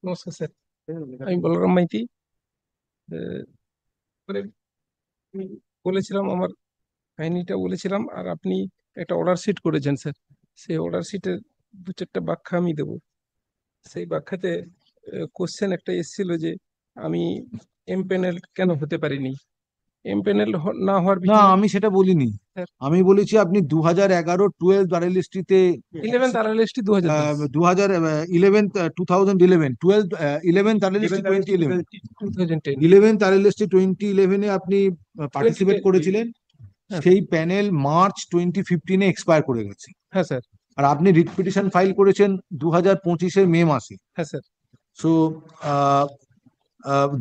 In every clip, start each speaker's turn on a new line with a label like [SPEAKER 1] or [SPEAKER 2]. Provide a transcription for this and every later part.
[SPEAKER 1] নমস্কার স্যার। আমি বলরাম মাইতি। আহ, মানে আমি বলেছিলাম আমার কাহিনীটা বলেছিলাম, আর আপনি একটা অর্ডার শিট করেছেন স্যার। সেই অর্ডার শিটের দু চারটা ব্যাখ্যা আমি দেবো। সেই ব্যাখ্যাতে কোশ্চেন একটা এসেছিল যে আমি এমপ্যানেল কেন হতে পারিনি। এমপ্যানেল না হওয়ার
[SPEAKER 2] না,
[SPEAKER 1] পিছনে
[SPEAKER 2] আমি সেটা বলিনি।
[SPEAKER 1] স্যার
[SPEAKER 2] আমি বলেছি আপনি 2011 টুয়েলভ আরএলএসটি-তে
[SPEAKER 1] 11th RLST 2010।
[SPEAKER 2] 2000 eleventh 2011 twelve eleventh RLST 2011
[SPEAKER 1] 2010।
[SPEAKER 2] Eleventh RLST 2011-এ আপনি পার্টিসিপেট
[SPEAKER 1] 2010।
[SPEAKER 2] করেছিলেন।
[SPEAKER 1] হ্যাঁ
[SPEAKER 2] সেই প্যানেল মার্চ 2015-এ এক্সপায়ার করে গেছে।
[SPEAKER 1] হ্যাঁ স্যার।
[SPEAKER 2] আর আপনি রিট পিটিশন ফাইল করেছেন 2025-এর মে মাসে।
[SPEAKER 1] হ্যাঁ স্যার।
[SPEAKER 2] সো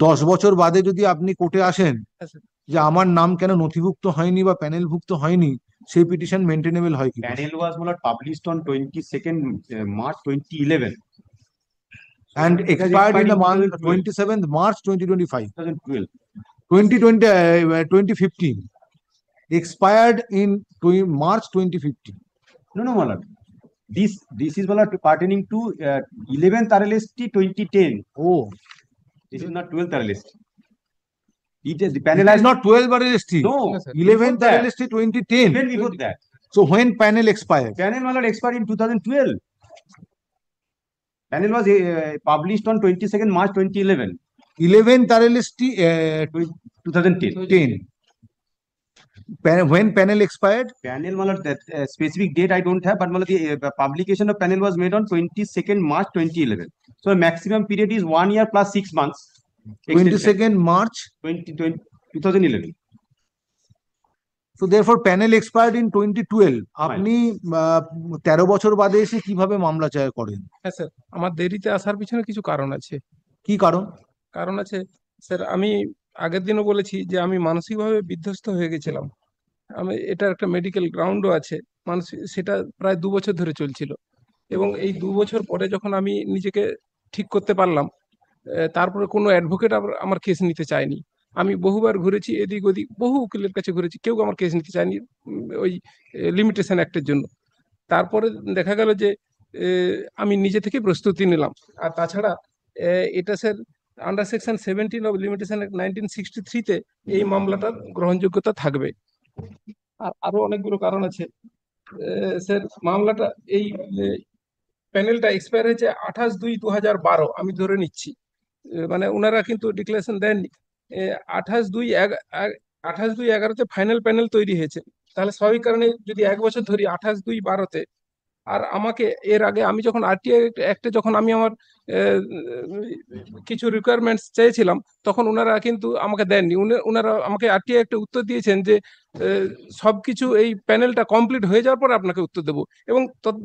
[SPEAKER 2] 10 বছর বাদে যদি আপনি কোর্টে আসেন
[SPEAKER 1] হ্যাঁ স্যার।
[SPEAKER 2] যে আমার নাম কেন নথিভুক্ত হয়নি বা প্যানেলভুক্ত হয়নি, সেই পিটিশন মেনটেনেবল হয় কি করে?
[SPEAKER 3] Panel was published on 22nd March 2011.
[SPEAKER 2] And
[SPEAKER 3] It has
[SPEAKER 2] expired in the
[SPEAKER 3] expired
[SPEAKER 2] month
[SPEAKER 3] in 2012.
[SPEAKER 2] 27th March 2025.
[SPEAKER 3] 2012.
[SPEAKER 2] 2020 2015 expired in March 2015.
[SPEAKER 3] No, no, Malad. This is Malad pertaining to 11th RLST 2010.
[SPEAKER 2] Oh,
[SPEAKER 3] This is not 12th RLST. It is the
[SPEAKER 2] it
[SPEAKER 3] panel
[SPEAKER 2] is
[SPEAKER 3] has
[SPEAKER 2] not 12 RLST.
[SPEAKER 3] no.
[SPEAKER 1] No, sir.
[SPEAKER 2] 11th
[SPEAKER 3] Before that.
[SPEAKER 2] RLST 2010.
[SPEAKER 3] Even before that.
[SPEAKER 2] So when panel expired?
[SPEAKER 3] Panel Malad expired in 2012. Panel was published on 22nd March 2011.
[SPEAKER 2] 11th RLST
[SPEAKER 3] 2010.
[SPEAKER 2] 10. When panel expired?
[SPEAKER 3] Panel Malad, that specific date I don't have, but Malad, the publication of panel was made on 22nd March 2011. So the maximum period is 1 year plus 6 months. Extension.
[SPEAKER 2] 22nd March.
[SPEAKER 3] 2011.
[SPEAKER 2] So therefore panel expired in 2012. আপনি 13 বছর বাদে এসে কিভাবে মামলা চায় করেন?
[SPEAKER 1] হ্যাঁ sir, আমার দেরিতে আসার পিছনে কিছু কারণ আছে।
[SPEAKER 2] কি কারণ?
[SPEAKER 1] কারণ আছে স্যার, আমি আগের দিনও বলেছি যে আমি মানসিকভাবে বিধ্বস্ত হয়ে গেছিলাম। আমি এটার একটা মেডিকেল গ্রাউন্ডও আছে। মানসিক, সেটা প্রায় 2 বছর ধরে চলছিল, এবং এই 2 বছর পরে যখন আমি নিজেকে ঠিক করতে পারলাম, তারপরে কোনো অ্যাডভোকেট আমার কেস নিতে চায়নি। আমি বহুবার ঘুরেছি এদিক ওদিক, বহু উকিলের কাছে ঘুরেছি, কেউ আমার কেস নিতে চায়নি ওই লিমিটেশন অ্যাক্টের জন্য। তারপরে দেখা গেল যে আমি নিজে থেকে প্রস্তুতি নিলাম। আর তাছাড়া এটা sir under section 17 of limitation act 1963-তে এই মামলাটার গ্রহণযোগ্যতা থাকবে। আর আরো অনেকগুলো কারণ আছে স্যার। মামলাটা এই প্যানেলটা এক্সপায়ার হয়েছে 28/2/2012, আমি ধরে নিচ্ছি। মানে ওনারা কিন্তু ডিক্লারেশন দেননি। 28/2/11-তে ফাইনাল প্যানেল তৈরি হয়েছে। তাহলে স্বাভাবিক কারণে যদি 1 বছর ধরি 28/2/12-তে, আর আমাকে এর আগে আমি যখন আরটিআই অ্যাক্টে যখন আমি আমার কিছু রিকোয়ারমেন্টস চেয়েছিলাম, তখন ওনারা কিন্তু আমাকে দেননি। ওনারা আমাকে আরটিআই অ্যাক্টে উত্তর দিয়েছেন যে সবকিছু এই প্যানেলটা কমপ্লিট হয়ে যাওয়ার পরে আপনাকে উত্তর দেবো, এবং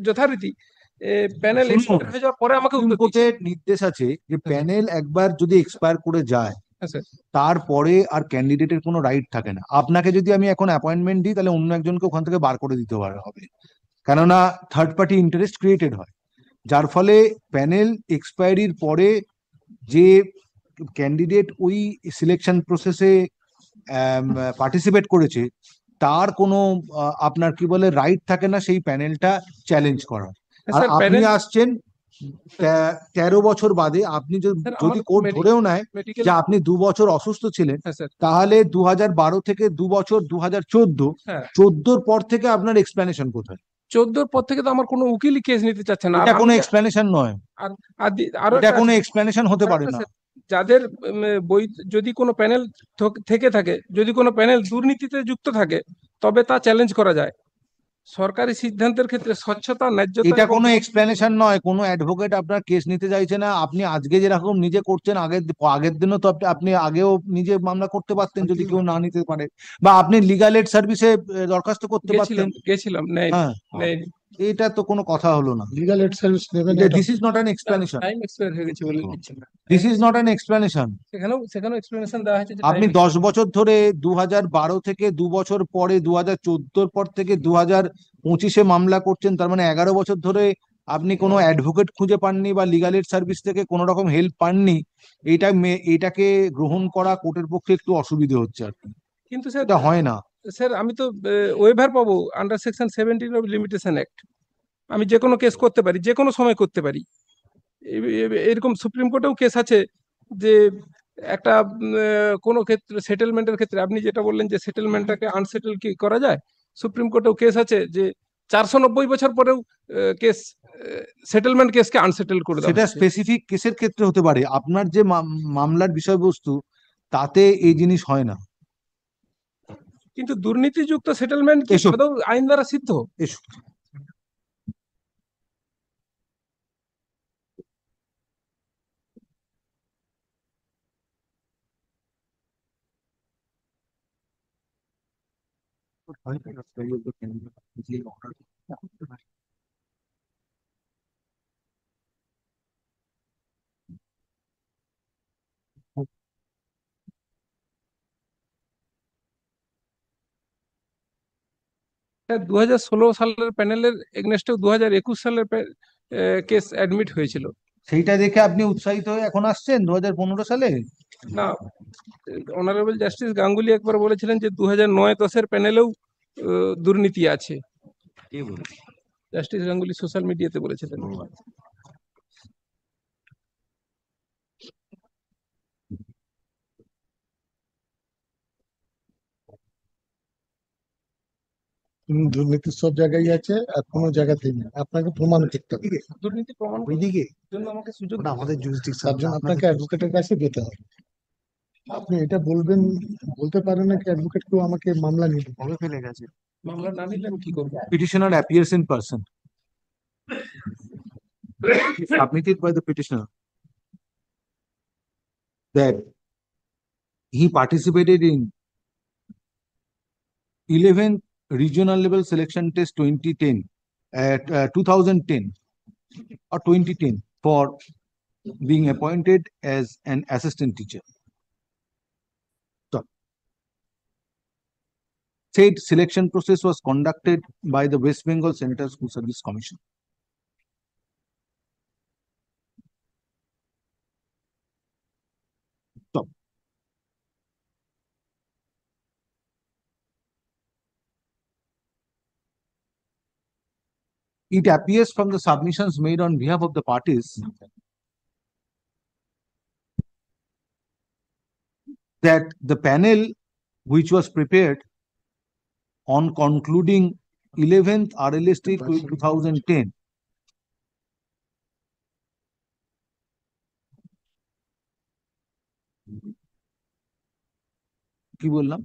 [SPEAKER 1] যথারীতি প্যানেল এক্সপায়ার হয়ে যাওয়ার পরে আমাকে
[SPEAKER 2] সুপ্রিম
[SPEAKER 1] উত্তর
[SPEAKER 2] কোর্টের নির্দেশ আছে যে প্যানেল একবার যদি এক্সপায়ার করে যায়,
[SPEAKER 1] হ্যাঁ স্যার।
[SPEAKER 2] তারপরে আর ক্যান্ডিডেটের কোনো রাইট থাকে না। আপনাকে যদি আমি এখন অ্যাপয়েন্টমেন্ট দিই, তাহলে অন্য একজনকে ওখান থেকে বার করে দিতে হবে, কেননা থার্ড পার্টি ইন্টারেস্ট ক্রিয়েটেড হয়। যার ফলে প্যানেল এক্সপায়ারির পরে যে ক্যান্ডিডেট ওই সিলেকশন প্রসেসে পার্টিসিপেট করেছে, তার কোনো আপনার কি বলে রাইট থাকে না সেই প্যানেলটা চ্যালেঞ্জ করার। আর
[SPEAKER 1] স্যার
[SPEAKER 2] আপনি
[SPEAKER 1] প্যানেল
[SPEAKER 2] আসছেন 13 বছর বাদে। আপনি যদি কোর্ট ধরেও নেয়
[SPEAKER 1] মেডিকেল,
[SPEAKER 2] যে আপনি 2 বছর অসুস্থ ছিলেন,
[SPEAKER 1] হ্যাঁ স্যার,
[SPEAKER 2] তাহলে 2012 থেকে 2 বছর 2014,
[SPEAKER 1] হ্যাঁ
[SPEAKER 2] 14 পর থেকে আপনার এক্সপ্লেনেশন কোথায়?
[SPEAKER 1] 14 পর থেকে তো আমার কোনো উকিলই কেস নিতে চাচ্ছে না। আর
[SPEAKER 2] এটা কোনো
[SPEAKER 1] আমি
[SPEAKER 2] এক্সপ্লেনেশন নয়।
[SPEAKER 1] আর আরো
[SPEAKER 2] এটা
[SPEAKER 1] একটা
[SPEAKER 2] কোনো
[SPEAKER 1] আছে,
[SPEAKER 2] এক্সপ্লেনেশন হতে পারে
[SPEAKER 1] আরেকটা
[SPEAKER 2] না।
[SPEAKER 1] স্যার, যাদের বই, যদি কোনো প্যানেল থেকে থাকে, যদি কোনো প্যানেল দুর্নীতিতে যুক্ত থাকে, তবে তা চ্যালেঞ্জ করা যায়। সরকারি সিদ্ধান্তের ক্ষেত্রে স্বচ্ছতা, ন্যায্যতা
[SPEAKER 2] এটা
[SPEAKER 1] এবং
[SPEAKER 2] কোনো এক্সপ্লেনেশন নয়। কোনো অ্যাডভোকেট আপনার কেস নিতে চাইছে না। আপনি আজকে যেরকম নিজে করছেন, আগের আগের দিনও তো আপনি আগেও নিজে মামলা করতে পারতেন যদি কেউ না নিতে পারে, বা আপনি লিগাল এড সার্ভিসে দরখাস্ত করতে পারতেন।
[SPEAKER 1] গেছিলাম, নেই
[SPEAKER 2] হ্যাঁ,
[SPEAKER 1] নেই।
[SPEAKER 2] এটা তো কোনো কথা হলো না।
[SPEAKER 4] লিগাল এড সার্ভিস নেবেন
[SPEAKER 2] this is not an explanation.
[SPEAKER 1] Time expire হয়ে গেছে বলে দিচ্ছি না।
[SPEAKER 2] This is not an explanation.
[SPEAKER 1] সেখানেও এক্সপ্লেনেশন দেওয়া হয়েছে যে
[SPEAKER 2] আপনি
[SPEAKER 1] time
[SPEAKER 2] 10 বছর ধরে 2012 থেকে 2 বছর পরে 2014 পর থেকে 2025-এ মামলা করছেন, তার মানে 11 বছর ধরে আপনি কোনো অ্যাডভোকেট খুঁজে পাননি বা লিগাল এড সার্ভিস থেকে কোনো রকম হেল্প পাননি। এটাকে গ্রহণ করা কোর্টের পক্ষে একটু অসুবিধে হচ্ছে আর কি।
[SPEAKER 1] কিন্তু স্যার,
[SPEAKER 2] এটা হয় না।
[SPEAKER 1] স্যার আমি তো ওয়েভার পাবো under section 17 of limitation act. আমি যে কোনো কেস করতে পারি, যে কোনো সময় করতে পারি। এরকম সুপ্রিম কোর্টেও কেস আছে যে একটা কোনো ক্ষেত্রে সেটেলমেন্টের ক্ষেত্রে আপনি যেটা বললেন যে সেটেলমেন্টটাকে আনসেটেল কি করা যায়, সুপ্রিম কোর্টেও কেস আছে যে 490 বছর পরেও কেস সেটেলমেন্ট কেসকে আনসেটেল করে দেওয়া
[SPEAKER 2] সেটা
[SPEAKER 1] হচ্ছে।
[SPEAKER 2] স্পেসিফিক কেসের ক্ষেত্রে হতে পারে, আপনার যে মামলার বিষয়বস্তু তাতে এই জিনিস হয় না।
[SPEAKER 1] কিন্তু দুর্নীতিযুক্ত সেটেলমেন্ট কি
[SPEAKER 2] এসব
[SPEAKER 1] আদৌ আইন দ্বারা সিদ্ধ?
[SPEAKER 2] এসব
[SPEAKER 1] 2016 সালের প্যানেলের এগনেস্টেও 2021 সালের কেস অ্যাডমিট হয়েছিল।
[SPEAKER 2] সেইটা দেখে আপনি উৎসাহিত হয়ে এখন আসছেন 2015 সালে?
[SPEAKER 1] না, অনারেবল জাস্টিস গাঙ্গুলি একবার বলেছিলেন যে 2009-10-এর প্যানেলেও দুর্নীতি আছে।
[SPEAKER 3] কে বলে?
[SPEAKER 1] জাস্টিস গাঙ্গুলি সোশ্যাল মিডিয়াতে বলেছিলেন।
[SPEAKER 4] দুর্নীতি সব জায়গায় আছে আর কোনো জায়গাতেই নেই, আপনাকে প্রমাণ করতে হবে।
[SPEAKER 1] দুর্নীতি প্রমাণ করার
[SPEAKER 4] ওইদিকে
[SPEAKER 1] জন্য আমাকে সুযোগ
[SPEAKER 4] ওটা
[SPEAKER 1] দিন।
[SPEAKER 4] আমাদের জুরিসডিকশন, তার জন্য আপনাকে অ্যাডভোকেটের কাছে যেতে হবে। আপনি এটা বলবেন, বলতে পারেন না কি অ্যাডভোকেট কেউ আমাকে মামলা নিতে কবে ফেলে গেছে?
[SPEAKER 1] মামলা না নিলে আমি কি করবো?
[SPEAKER 2] Petitioner appears in person submitted by the petitioner that he participated in 11th regional level selection test 2010 at 2010 or 2010 for being appointed as an assistant teacher. So, said selection process was conducted by the West Bengal Central School Service Commission. So, it appears from the submissions made on behalf of the parties that the panel which was prepared on concluding 11th RLST 2010 কি বললাম?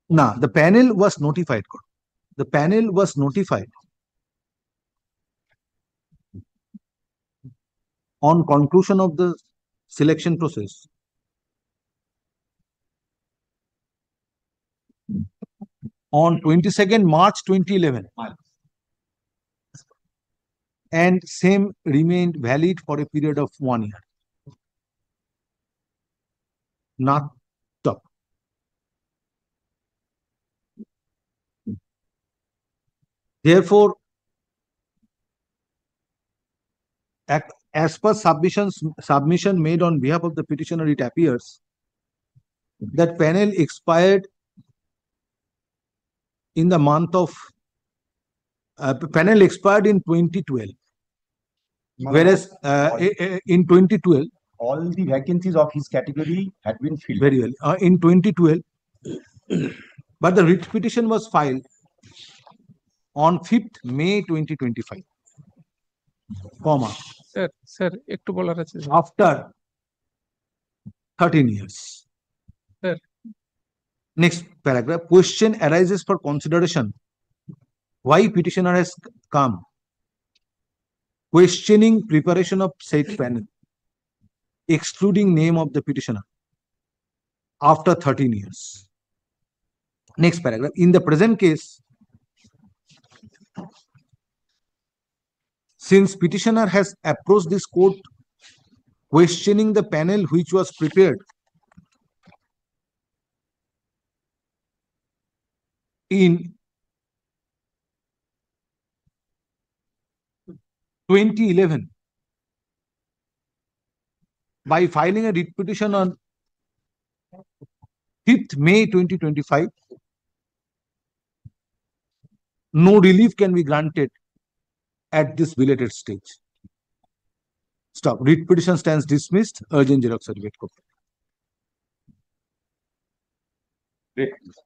[SPEAKER 2] না, the panel was notified. The panel was notified on conclusion of the selection process on 22nd March 2011, and same remained valid for a period of 1 year. Not stop. Therefore, as per submission made on behalf of the petitioner, it appears that panel expired in the month of panel expired in 2012, whereas in 2012
[SPEAKER 5] all the vacancies of his category had been filled.
[SPEAKER 2] very well in 2012, but the writ petition was filed on 5th May 2025, comma
[SPEAKER 1] sir একটু বলার আছে।
[SPEAKER 2] after 13 years.
[SPEAKER 1] Sir.
[SPEAKER 2] Next paragraph, question arises for consideration why petitioner has come questioning preparation of said panel, excluding name of the petitioner after 13 years. Next paragraph, in the present case, since petitioner has approached this court questioning the panel which was prepared in 2011 by filing a writ petition on 5th May 2025, no relief can be granted at this belated stage. Stop. Writ petition stands dismissed. Urgent Xerox certificate copy.
[SPEAKER 3] Great.